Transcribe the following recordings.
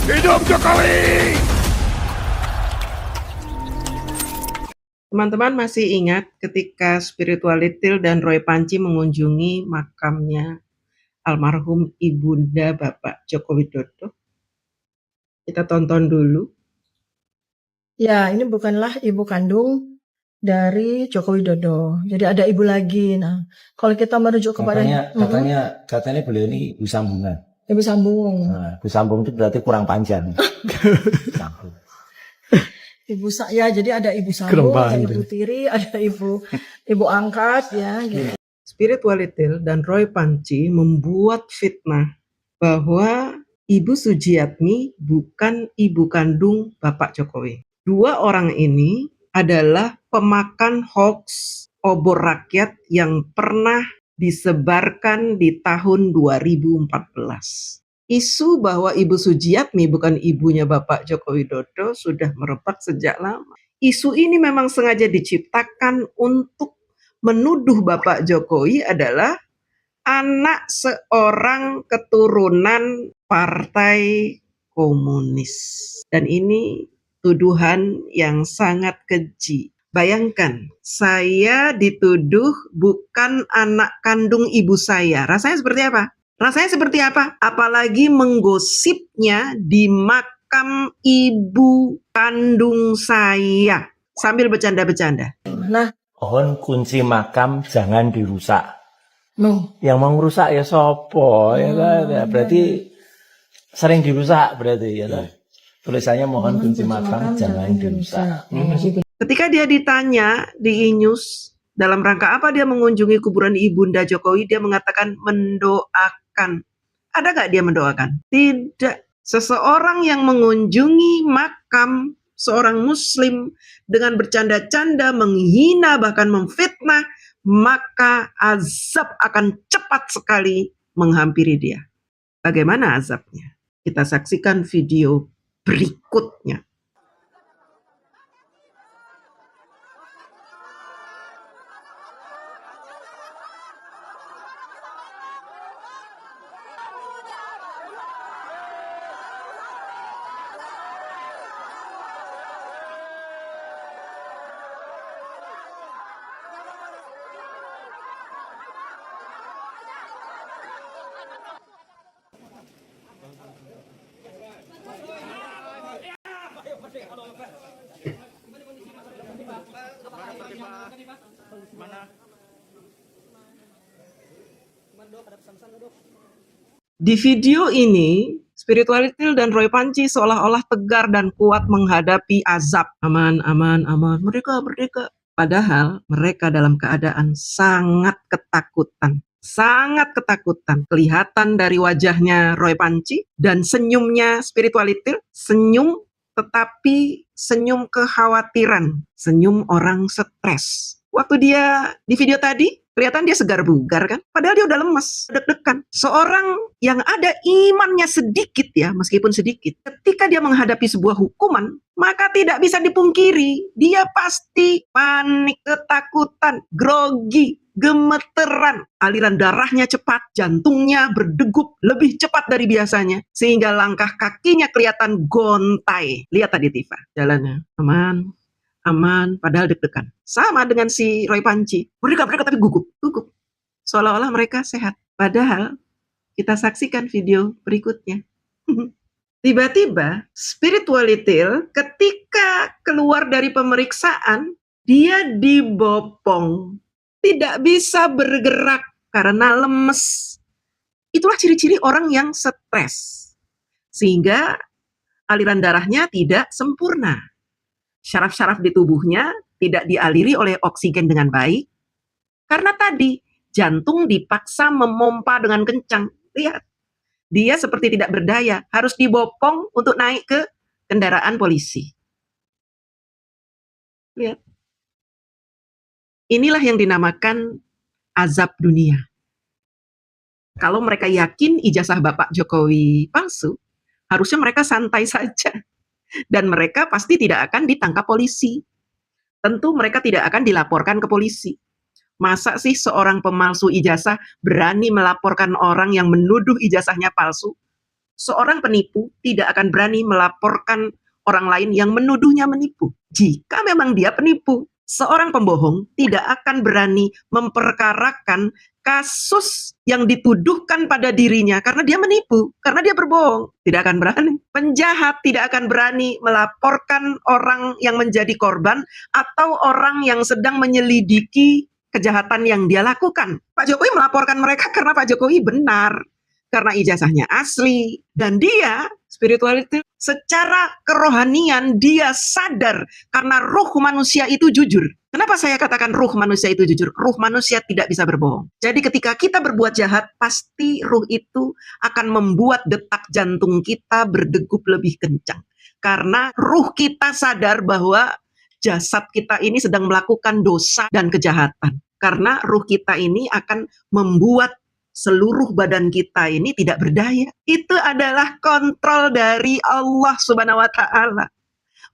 Hidup Jokowi! Teman-teman masih ingat ketika Spiritualitil dan Roy Panci mengunjungi makamnya almarhum Ibunda Bapak Joko Widodo? Kita tonton dulu. Ya, ini bukanlah ibu kandung dari Joko Widodo. Jadi ada ibu lagi. Nah, kalau kita merujuk kepada katanya beliau ini ibu sambungan. ibu sambung, Nah, ibu sambung itu berarti kurang panjang. Sambung. ya jadi ada ibu sambung, ada Keren ibu tiri, ada ibu angkat ya gitu. Spiritualitil dan Roy Panci membuat fitnah bahwa Ibu Sujiatmi bukan ibu kandung Bapak Jokowi. Dua orang ini adalah pemakan hoax obor rakyat yang pernah disebarkan di tahun 2014. Isu bahwa Ibu Sujiatmi bukan ibunya Bapak Joko Widodo sudah merebak sejak lama. Isu ini memang sengaja diciptakan untuk menuduh Bapak Jokowi adalah anak seorang keturunan Partai Komunis. Dan ini tuduhan yang sangat keji. Bayangkan, saya dituduh bukan anak kandung ibu saya. Rasanya seperti apa? Rasanya seperti apa? Apalagi menggosipnya di makam ibu kandung saya sambil bercanda-bercanda. Nah, Mohon kunci makam jangan dirusak. no. Yang mau ngerusak ya sopo ya kan? Ya, berarti sering dirusak berarti ya kan? Tulisannya mohon kunci makam jangan dirusak. Ketika dia ditanya di Inews dalam rangka apa dia mengunjungi kuburan Ibunda Jokowi, dia mengatakan mendoakan. Ada nggak dia mendoakan? Tidak. Seseorang yang mengunjungi makam seorang muslim dengan bercanda-canda, menghina, bahkan memfitnah, maka azab akan cepat sekali menghampiri dia. Bagaimana azabnya? Kita saksikan video berikutnya. Di video ini, Spiritualitil dan Roy Panci seolah-olah tegar dan kuat menghadapi azab. Aman, aman, aman, merdeka, merdeka. Padahal mereka dalam keadaan sangat ketakutan. Sangat ketakutan. Kelihatan dari wajahnya Roy Panci dan senyumnya Spiritualitil. Senyum tetapi senyum kekhawatiran. Senyum orang stres. Waktu dia di video tadi, kelihatan dia segar bugar kan? Padahal dia udah lemes, deg-degan. Seorang yang ada imannya sedikit ya, meskipun sedikit. Ketika dia menghadapi sebuah hukuman, maka tidak bisa dipungkiri. Dia pasti panik, ketakutan, grogi, gemeteran. Aliran darahnya cepat, jantungnya berdegup lebih cepat dari biasanya. Sehingga langkah kakinya kelihatan gontai. Lihat tadi Tifa, jalannya. Aman. Aman, padahal deg-degan. Sama dengan si Roy Panci. Mereka tapi gugup. Seolah-olah mereka sehat. Padahal kita saksikan video berikutnya. Tiba-tiba Spiritualitil ketika keluar dari pemeriksaan, dia dibopong. Tidak bisa bergerak karena lemes. Itulah ciri-ciri orang yang stres. Sehingga aliran darahnya tidak sempurna. Syaraf-syaraf di tubuhnya tidak dialiri oleh oksigen dengan baik. Karena tadi jantung dipaksa memompa dengan kencang. Lihat, dia seperti tidak berdaya, harus dibopong untuk naik ke kendaraan polisi. Lihat. Inilah yang dinamakan azab dunia. Kalau mereka yakin ijazah Bapak Jokowi palsu, harusnya mereka santai saja. Dan mereka pasti tidak akan ditangkap polisi. Tentu mereka tidak akan dilaporkan ke polisi. Masa sih seorang pemalsu ijazah berani melaporkan orang yang menuduh ijazahnya palsu? Seorang penipu tidak akan berani melaporkan orang lain yang menuduhnya menipu. Jika memang dia penipu, seorang pembohong tidak akan berani memperkarakan kasus yang dituduhkan pada dirinya karena dia menipu, karena dia berbohong. Tidak akan berani. Penjahat tidak akan berani melaporkan orang yang menjadi korban atau orang yang sedang menyelidiki kejahatan yang dia lakukan. Pak Jokowi melaporkan mereka karena Pak Jokowi benar, karena ijazahnya asli, dan dia spirituality secara kerohanian dia sadar karena ruh manusia itu jujur. Kenapa saya katakan ruh manusia itu jujur? Ruh manusia tidak bisa berbohong. Jadi ketika kita berbuat jahat, pasti ruh itu akan membuat detak jantung kita berdegup lebih kencang. Karena ruh kita sadar bahwa jasad kita ini sedang melakukan dosa dan kejahatan. Karena ruh kita ini akan membuat seluruh badan kita ini tidak berdaya. Itu adalah kontrol dari Allah Subhanahu wa Ta'ala.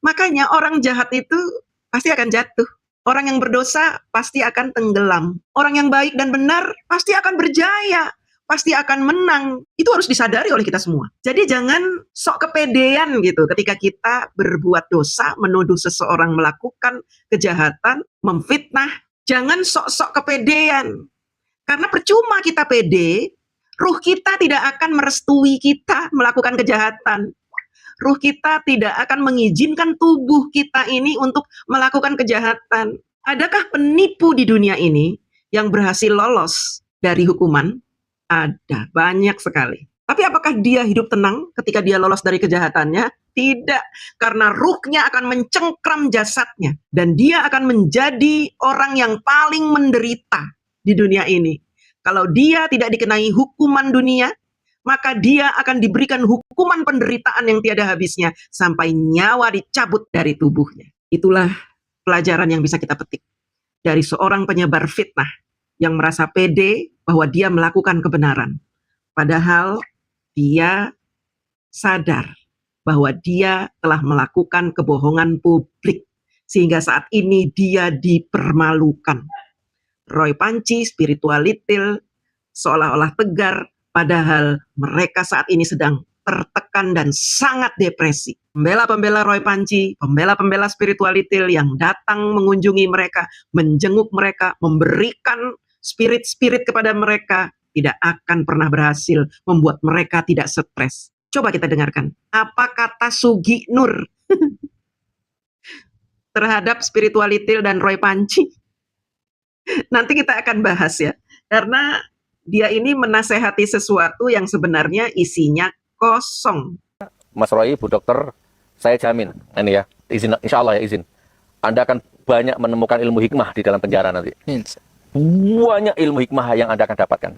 Makanya orang jahat itu pasti akan jatuh. Orang yang berdosa pasti akan tenggelam. Orang yang baik dan benar pasti akan berjaya, pasti akan menang. Itu harus disadari oleh kita semua. Jadi jangan sok kepedean gitu ketika kita berbuat dosa, menuduh seseorang melakukan kejahatan, memfitnah. Jangan sok-sok kepedean. Karena percuma kita pede, ruh kita tidak akan merestui kita melakukan kejahatan. Ruh kita tidak akan mengizinkan tubuh kita ini untuk melakukan kejahatan. Adakah penipu di dunia ini yang berhasil lolos dari hukuman? Ada, banyak sekali. Tapi apakah dia hidup tenang ketika dia lolos dari kejahatannya? Tidak, karena ruhnya akan mencengkram jasadnya. Dan dia akan menjadi orang yang paling menderita di dunia ini. Kalau dia tidak dikenai hukuman dunia, maka dia akan diberikan hukuman penderitaan yang tiada habisnya sampai nyawa dicabut dari tubuhnya. Itulah pelajaran yang bisa kita petik dari seorang penyebar fitnah yang merasa pede bahwa dia melakukan kebenaran. Padahal dia sadar bahwa dia telah melakukan kebohongan publik sehingga saat ini dia dipermalukan. Roy Panci, spiritualitil, seolah-olah tegar, padahal mereka saat ini sedang tertekan dan sangat depresi. Pembela-pembela Roy Panci, pembela-pembela spiritualitil yang datang mengunjungi mereka, menjenguk mereka, memberikan spirit-spirit kepada mereka, tidak akan pernah berhasil membuat mereka tidak stres. Coba kita dengarkan, apa kata Sugi Nur terhadap spiritualitil dan Roy Panci. Nanti kita akan bahas ya, karena dia ini menasehati sesuatu yang sebenarnya isinya kosong. Mas Roy, Bu Dokter, saya jamin, ini ya, izin, insya Allah ya izin, Anda akan banyak menemukan ilmu hikmah di dalam penjara nanti. Banyak ilmu hikmah yang Anda akan dapatkan.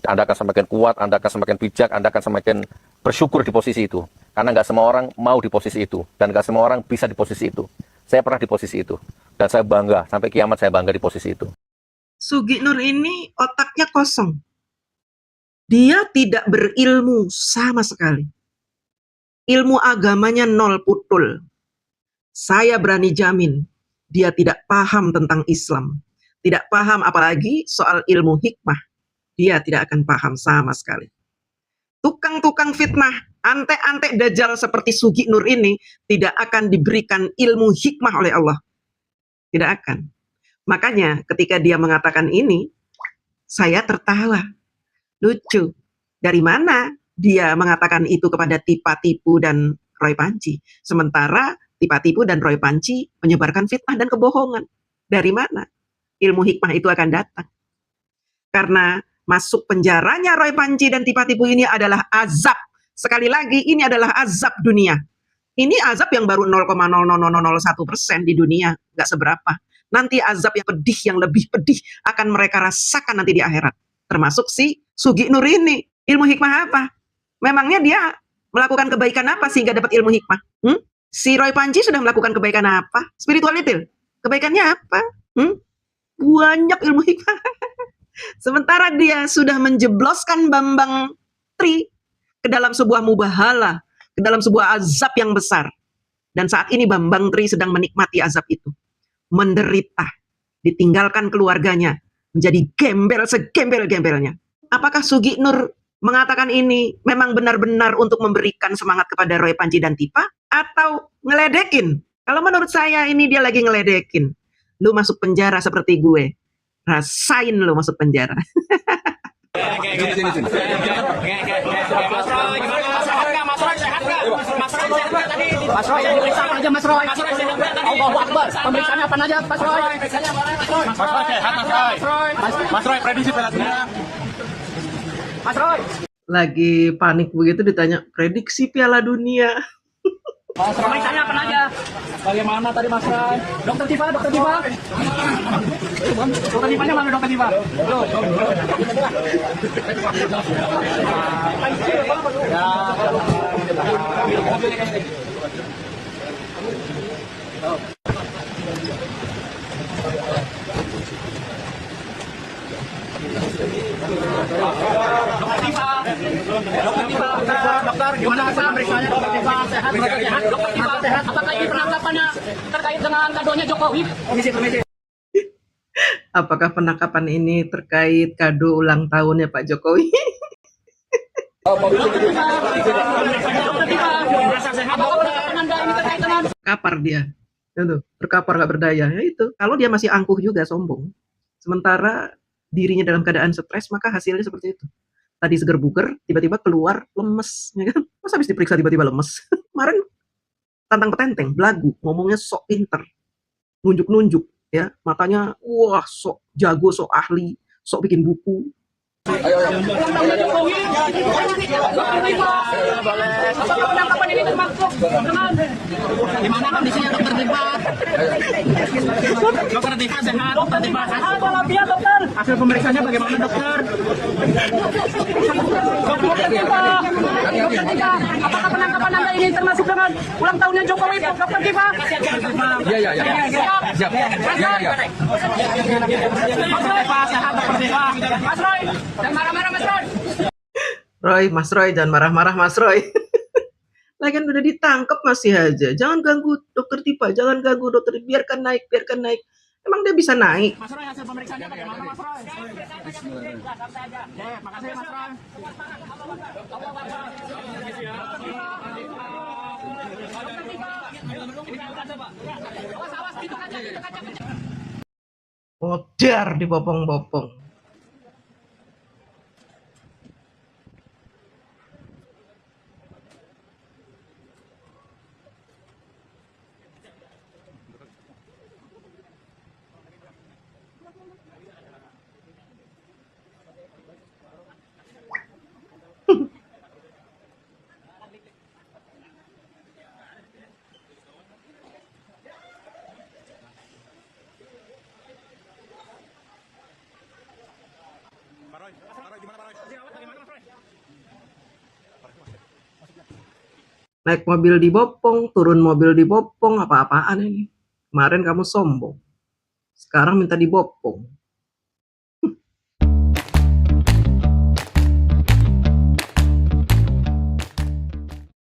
Anda akan semakin kuat, Anda akan semakin bijak, Anda akan semakin bersyukur di posisi itu. Karena nggak semua orang mau di posisi itu, dan nggak semua orang bisa di posisi itu. Saya pernah di posisi itu, dan saya bangga, sampai kiamat saya bangga di posisi itu. Sugi Nur ini otaknya kosong. Dia tidak berilmu sama sekali. Ilmu agamanya nol putul. Saya berani jamin, dia tidak paham tentang Islam. Tidak paham apalagi soal ilmu hikmah. Dia tidak akan paham sama sekali. Tukang-tukang fitnah, antek-antek dajjal seperti Sugi Nur ini tidak akan diberikan ilmu hikmah oleh Allah. Tidak akan. Makanya ketika dia mengatakan ini, saya tertawa. Lucu. Dari mana dia mengatakan itu kepada Tipa Tipu dan Roy Panci? Sementara Tipa Tipu dan Roy Panci menyebarkan fitnah dan kebohongan. Dari mana ilmu hikmah itu akan datang? Karena masuk penjaranya Roy Panci dan Tipa Tipu ini adalah azab. Sekali lagi, ini adalah azab dunia. Ini azab yang baru 0,00001% di dunia, nggak seberapa. Nanti azab yang pedih, yang lebih pedih akan mereka rasakan nanti di akhirat. Termasuk si Sugi Nur ini. Ilmu hikmah apa? Memangnya dia melakukan kebaikan apa sehingga dapat ilmu hikmah? Si Roy Panci sudah melakukan kebaikan apa? Spiritualitil. Kebaikannya apa? Banyak ilmu hikmah. Sementara dia sudah menjebloskan Bambang Tri ke dalam sebuah mubahala, ke dalam sebuah azab yang besar. Dan saat ini Bambang Tri sedang menikmati azab itu. Menderita, ditinggalkan keluarganya, menjadi gembel segembel-gembelnya. Apakah Sugi Nur mengatakan ini memang benar-benar untuk memberikan semangat kepada Roy, Panji, dan Tipa, atau ngeledekin? Kalau menurut saya ini dia lagi ngeledekin. Lu masuk penjara seperti gue. Rasain lu masuk penjara. Mas Roy, yang diperiksa apa aja Mas Roy? Allahu Akbar. Pemeriksaannya apa aja Mas Roy? Mas Roy sehat Mas Roy. Mas Roy prediksi Piala Dunia. Mas Roy. Lagi panik begitu ditanya prediksi Piala Dunia. Pemeriksaannya apa aja? Bagaimana tadi Mas Roy? Dokter Tifa, Dokter Tifa. Dokter Tifanya mana Dokter Tifa? Dokter, gimana hasil pemeriksaannya Dokter Tifa? Sehat, Dokter sehat, Dokter Tifa sehat. Apakah ini penangkapannya terkait dengan kadonya Jokowi? Permisi. Apakah penangkapan ini terkait kado ulang tahunnya Pak Jokowi? Kapar dia. Itu, terkapar gak berdaya. Ya itu. Kalau dia masih angkuh juga, sombong. Sementara dirinya dalam keadaan stres, maka hasilnya seperti itu. Tadi seger buger, tiba-tiba keluar lemes. Ya kan? Masa habis diperiksa tiba-tiba lemes? Kemarin tantang petenteng, belagu, ngomongnya sok pinter. Nunjuk-nunjuk. Ya, matanya, wah sok jago, sok ahli, sok bikin buku. Penangkapan ini termasuk dengan gimana kondisinya Dokter Tifa? Dokter Tifa sehat, Dokter Tifa sehat. Walafiat Dokter. Hasil pemeriksaannya bagaimana Dokter? Dokter Tifa, Dokter Tifa, apakah penangkapan Anda ini termasuk dengan ulang tahunnya Jokowi, Dokter Tifa? Iya. Siap. Iya. Mas Roy, sehat Dokter Tifa. Mas Roy, jangan marah-marah Mas Roy. Mas Roy, jangan marah-marah Mas Roy. Lagian udah ditangkap masih aja. Jangan ganggu Dokter Tipa, jangan ganggu dokter. Biarkan naik. Emang dia bisa naik? Mas Roy, hasil pemeriksaannya bagaimana Mas Roy? Makasih Mas Roy. Modar dibopong-bopong. Naik mobil dibopong, turun mobil dibopong, apa-apaan ini. Kemarin kamu sombong, sekarang minta dibopong.